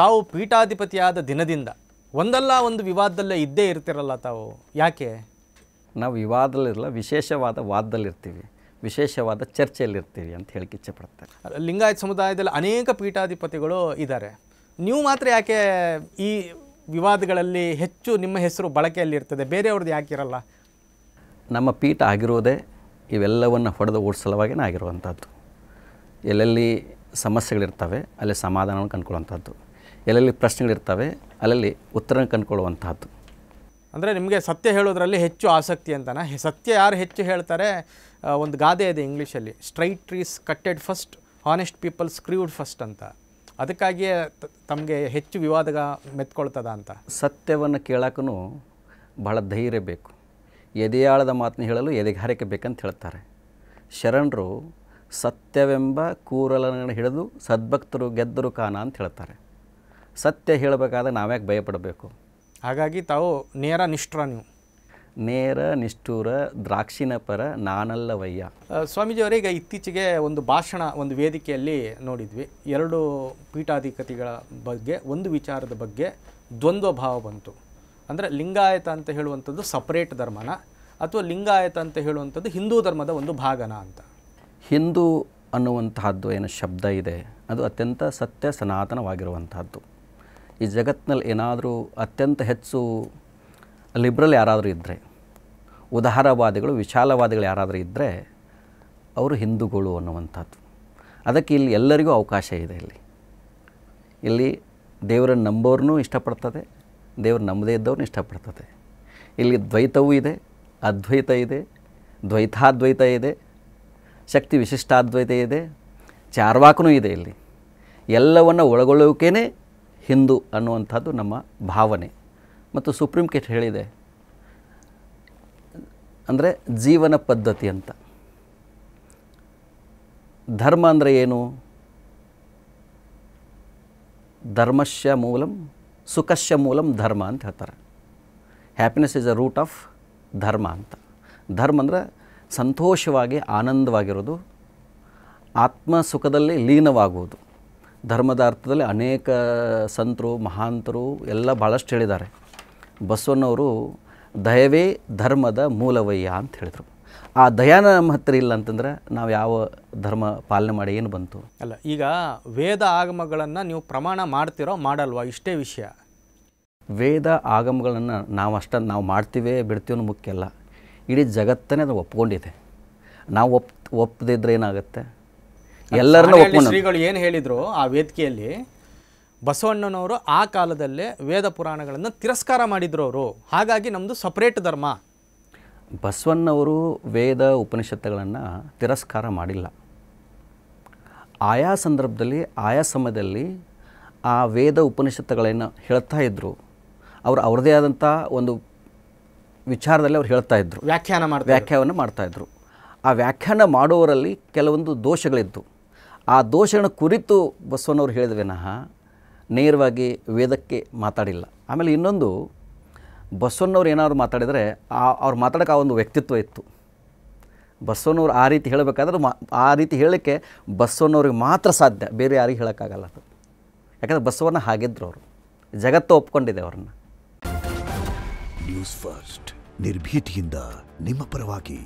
ತಾವು ಪೀಠಾಧಿಪತಿಯಾದ ದಿನದಿಂದ ಒಂದಲ್ಲ ಒಂದು ವಿವಾದದಲ್ಲೇ ಇದ್ದೇ ಇರ್ತಿರಲ್ಲ ತಾವು, ಯಾಕೆ? ನಾವು ವಿವಾದದಲ್ಲಿರಲ್ಲ, ವಿಶೇಷವಾದ ವಾದದಲ್ಲಿರ್ತೀವಿ, ವಿಶೇಷವಾದ ಚರ್ಚೆಯಲ್ಲಿರ್ತೀವಿ ಅಂತ ಹೇಳಿಕ್ಕೆ ಇಚ್ಛೆಪಡ್ತಾರೆ. ಲಿಂಗಾಯತ ಸಮುದಾಯದಲ್ಲಿ ಅನೇಕ ಪೀಠಾಧಿಪತಿಗಳು ಇದ್ದಾರೆ, ನೀವು ಮಾತ್ರ ಯಾಕೆ ಈ ವಿವಾದಗಳಲ್ಲಿ ಹೆಚ್ಚು ನಿಮ್ಮ ಹೆಸರು ಬಳಕೆಯಲ್ಲಿರ್ತದೆ, ಬೇರೆಯವ್ರದ್ದು ಯಾಕಿರಲ್ಲ? ನಮ್ಮ ಪೀಠ ಆಗಿರೋದೇ ಇವೆಲ್ಲವನ್ನು ಹೊಡೆದು ಓಡಿಸಲುವಾಗಿಯೇ ಆಗಿರುವಂಥದ್ದು. ಎಲ್ಲೆಲ್ಲಿ ಸಮಸ್ಯೆಗಳಿರ್ತವೆ ಅಲ್ಲಿ ಸಮಾಧಾನವನ್ನು ಕಂಡುಕೊಳ್ಳುವಂಥದ್ದು, ಎಲ್ಲೆಲ್ಲಿ ಪ್ರಶ್ನೆಗಳಿರ್ತವೆ ಅಲ್ಲಲ್ಲಿ ಉತ್ತರ ಕಂಡುಕೊಳ್ಳುವಂಥದ್ದು. ಅಂದರೆ ನಿಮಗೆ ಸತ್ಯ ಹೇಳೋದ್ರಲ್ಲಿ ಹೆಚ್ಚು ಆಸಕ್ತಿ ಅಂತನಾ? ಸತ್ಯ ಯಾರು ಹೆಚ್ಚು ಹೇಳ್ತಾರೆ, ಒಂದು ಗಾದೆ ಇದೆ ಇಂಗ್ಲೀಷಲ್ಲಿ, straight trees cutted first, honest people screwed first ಅಂತ. ಅದಕ್ಕಾಗಿಯೇ ತಮಗೆ ಹೆಚ್ಚು ವಿವಾದ ಮೆತ್ಕೊಳ್ತದ ಅಂತ. ಸತ್ಯವನ್ನು ಕೇಳೋಕ್ಕೂ ಬಹಳ ಧೈರ್ಯ ಬೇಕು, ಎದೆಯಾಳದ ಮಾತನ್ನ ಹೇಳಲು ಎದೆಗಾರಿಕೆ ಬೇಕಂತ ಹೇಳ್ತಾರೆ. ಶರಣರು ಸತ್ಯವೆಂಬ ಕೂರಲನ್ನು ಹಿಡಿದು ಸದ್ಭಕ್ತರು ಗೆದ್ದರು ಕಾಣ ಅಂತ ಹೇಳ್ತಾರೆ. ಸತ್ಯ ಹೇಳಬೇಕಾದ್ರೆ ನಾವ್ಯಾಕೆ ಭಯಪಡಬೇಕು? ಹಾಗಾಗಿ ತಾವು ನೇರ ನಿಷ್ಠುರ, ನೀವು ನೇರ ನಿಷ್ಠೂರ ದ್ರಾಕ್ಷಿನ ಪರ ನಾನಲ್ಲವಯ್ಯ. ಸ್ವಾಮೀಜಿಯವರೇ, ಈಗ ಇತ್ತೀಚೆಗೆ ಒಂದು ಭಾಷಣ ಒಂದು ವೇದಿಕೆಯಲ್ಲಿ ನೋಡಿದ್ವಿ, ಎರಡು ಪೀಠಾಧಿಪತಿಗಳ ಬಗ್ಗೆ ಒಂದು ವಿಚಾರದ ಬಗ್ಗೆ ದ್ವಂದ್ವ ಭಾವ ಬಂತು. ಅಂದರೆ ಲಿಂಗಾಯತ ಅಂತ ಹೇಳುವಂಥದ್ದು ಸಪ್ರೇಟ್ ಧರ್ಮನ ಅಥವಾ ಲಿಂಗಾಯತ ಅಂತ ಹೇಳುವಂಥದ್ದು ಹಿಂದೂ ಧರ್ಮದ ಒಂದು ಭಾಗನ ಅಂತ. ಹಿಂದೂ ಅನ್ನುವಂತಹದ್ದು ಏನು ಶಬ್ದ ಇದೆ ಅದು ಅತ್ಯಂತ ಸತ್ಯ ಸನಾತನವಾಗಿರುವಂತಹದ್ದು. ಈ ಜಗತ್ತಿನಲ್ಲಿ ಏನಾದರೂ ಅತ್ಯಂತ ಹೆಚ್ಚು ಲಿಬ್ರಲ್ ಯಾರಾದರೂ ಇದ್ದರೆ, ಉದಾರವಾದಿಗಳು ವಿಶಾಲವಾದಿಗಳು ಯಾರಾದರೂ ಇದ್ದರೆ ಅವರು ಹಿಂದೂಗಳು ಅನ್ನುವಂಥದ್ದು. ಅದಕ್ಕೆ ಇಲ್ಲಿ ಎಲ್ಲರಿಗೂ ಅವಕಾಶ ಇದೆ. ಇಲ್ಲಿ ದೇವರನ್ನು ನಂಬೋರ್ನೂ ಇಷ್ಟಪಡ್ತದೆ, ದೇವರು ನಂಬದೇ ಇದ್ದವ್ರನ್ನೂ ಇಷ್ಟಪಡ್ತದೆ. ಇಲ್ಲಿ ದ್ವೈತವೂ ಇದೆ, ಅದ್ವೈತ ಇದೆ, ದ್ವೈತಾದ್ವೈತ ಇದೆ, ಶಕ್ತಿ ವಿಶಿಷ್ಟಾದ್ವೈತ ಇದೆ, ಚಾರ್ವಾಕನೂ ಇದೆ. ಇಲ್ಲಿ ಎಲ್ಲವನ್ನು ಒಳಗೊಳ್ಳುವಿಕೆಯೇ ಹಿಂದೂ ಅನ್ನುವಂಥದ್ದು ನಮ್ಮ ಭಾವನೆ. ಮತ್ತು ಸುಪ್ರೀಂ ಕೋರ್ಟ್ ಹೇಳಿದೆ, ಅಂದರೆ ಜೀವನ ಪದ್ಧತಿ ಅಂತ. ಧರ್ಮ ಅಂದರೆ ಏನು? ಧರ್ಮಸ್ಯ ಮೂಲಂ ಸುಖಸ್ಯ ಮೂಲಂ ಧರ್ಮ ಅಂತ ಹೇಳ್ತಾರೆ. Happiness is a root of dharma ಅಂತ. ಧರ್ಮ ಅಂದರೆ ಸಂತೋಷವಾಗಿ ಆನಂದವಾಗಿರೋದು, ಆತ್ಮ ಸುಖದಲ್ಲಿ ಲೀನವಾಗುವುದು. ಧರ್ಮದ ಅರ್ಥದಲ್ಲಿ ಅನೇಕ ಸಂತರು ಮಹಾಂತರು ಎಲ್ಲ ಭಾಳಷ್ಟು ಹೇಳಿದ್ದಾರೆ. ಬಸವಣ್ಣವರು ದಯವೇ ಧರ್ಮದ ಮೂಲವಯ್ಯ ಅಂತ ಹೇಳಿದರು. ಆ ದಯಾನ ನಮ್ಮ ಹತ್ತಿರ ಇಲ್ಲ ಅಂತಂದರೆ ನಾವು ಯಾವ ಧರ್ಮ ಪಾಲನೆ ಮಾಡಿ ಏನು ಬಂತು? ಅಲ್ಲ, ಈಗ ವೇದ ಆಗಮಗಳನ್ನು ನೀವು ಪ್ರಮಾಣ ಮಾಡ್ತಿರೋ ಮಾಡಲ್ವಾ, ಇಷ್ಟೇ ವಿಷಯ. ವೇದ ಆಗಮಗಳನ್ನು ನಾವು ಮಾಡ್ತೀವೇ ಬಿಡ್ತೀವೋ ಮುಖ್ಯ ಅಲ್ಲ, ಇಡೀ ಜಗತ್ತನ್ನೇ ಅದು ಒಪ್ಕೊಂಡಿದೆ. ನಾವು ಒಪ್ಪದಿದ್ರೆ ಏನಾಗುತ್ತೆ? ಎಲ್ಲರನ್ನೂ ಒಪ್ಕೊಂಡು ಶ್ರೀಗಳು ಏನು ಹೇಳಿದರು ಆ ವೇದಿಕೆಯಲ್ಲಿ, ಬಸವಣ್ಣನವರು ಆ ಕಾಲದಲ್ಲೇ ವೇದ ಪುರಾಣಗಳನ್ನು ತಿರಸ್ಕಾರ ಮಾಡಿದ್ರು ಅವರು, ಹಾಗಾಗಿ ನಮ್ಮದು ಸಪ್ರೇಟ್ ಧರ್ಮ. ಬಸವಣ್ಣವರು ವೇದ ಉಪನಿಷತ್ತುಗಳನ್ನು ತಿರಸ್ಕಾರ ಮಾಡಿಲ್ಲ. ಆಯಾ ಸಂದರ್ಭದಲ್ಲಿ ಆಯಾ ಸಮಯದಲ್ಲಿ ಆ ವೇದ ಉಪನಿಷತ್ತುಗಳನ್ನು ಹೇಳ್ತಾ ಇದ್ದರು. ಅವರು ಅವ್ರದ್ದೇ ಆದಂಥ ಒಂದು ವಿಚಾರದಲ್ಲಿ ಅವ್ರು ಹೇಳ್ತಾ ಇದ್ದರು, ವ್ಯಾಖ್ಯಾನ ಮಾಡ್ತಾಯಿದ್ರು. ಆ ವ್ಯಾಖ್ಯಾನ ಮಾಡುವವರಲ್ಲಿ ಕೆಲವೊಂದು ದೋಷಗಳಿದ್ದು, ಆ ದೋಷಗಳ ಕುರಿತು ಬಸವಣ್ಣವ್ರು ಹೇಳಿದ ವಿನಃ ನೇರವಾಗಿ ವೇದಕ್ಕೆ ಮಾತಾಡಿಲ್ಲ. ಆಮೇಲೆ ಇನ್ನೊಂದು, ಬಸವಣ್ಣವ್ರು ಏನಾದ್ರು ಮಾತಾಡಿದರೆ ಅವ್ರು ಮಾತಾಡೋಕೆ ಆ ಒಂದು ವ್ಯಕ್ತಿತ್ವ ಇತ್ತು. ಬಸವಣ್ಣವ್ರು ಆ ರೀತಿ ಹೇಳಬೇಕಾದ್ರೆ ಆ ರೀತಿ ಹೇಳೋಕ್ಕೆ ಬಸವಣ್ಣವ್ರಿಗೆ ಮಾತ್ರ ಸಾಧ್ಯ, ಬೇರೆ ಯಾರಿಗೆ ಹೇಳೋಕ್ಕಾಗಲ್ಲ ಅದು. ಯಾಕಂದರೆ ಬಸವಣ್ಣ ಹಾಗಿದ್ರು, ಅವರು ಜಗತ್ತು ಒಪ್ಕೊಂಡಿದೆ ಅವ್ರನ್ನ. ನ್ಯೂಸ್ ಫಸ್ಟ್ ನಿರ್ಭೀತಿಯಿಂದ ನಿಮ್ಮ ಪರವಾಗಿ.